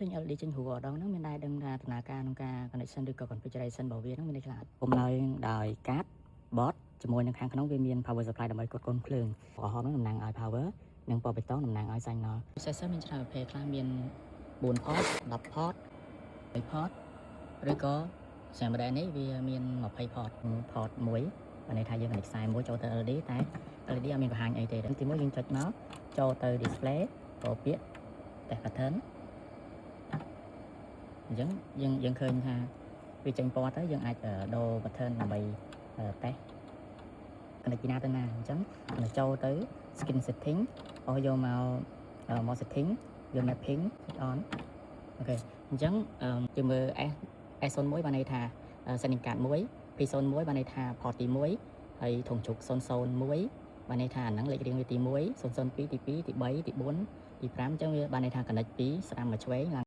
ឃើញ LED ចេញព្រោះដងហ្នឹងមានដែរដឹងថាដំណើរការក្នុងការ connection ឬក៏ configuration របស់វាហ្នឹងមានន័យថាពុំឡើងដោយកាត board ជាមួយនឹងខាងក្នុងវាមាន power supply ដើម្បីកត់កូនភ្លើងក្រហមហ្នឹងតំណាងឲ្យ power និងពណ៌បេតុងតំណាងឲ្យ signal processor មានច្រើនប្រភេទខ្លះមាន4 port 10 port 20 port ឬក៏សម្រាប់ model នេះវាមាន20 port port 1បានន័យថាយើង connect ខ្សែមួយចូលទៅ LED តែ LED អត់មានបង្ហាញអីទេទីមួយយើងចុចមកចូលទៅ display ពោលពាក្យ test pattern អញ្ចឹងយើងឃើញថាវាចេញពណ៌ទៅយើងអាចដូរ pattern ដើម្បី test connect ពីណាទៅណាអញ្ចឹងចូលទៅ skin setting អស់យកមក setting យក mapping on អូខេអញ្ចឹងយើងមើល S01 បានន័យថា setting card 1 P01 បានន័យថា port ទី1ហើយធុងជ្រុក001បានន័យថាអាហ្នឹងលេខរៀងវាទី1 002ទី2ទី3ទី4ទី5អញ្ចឹងវាបានន័យថា connect ពីស្ដាំមកឆ្វេងឡើង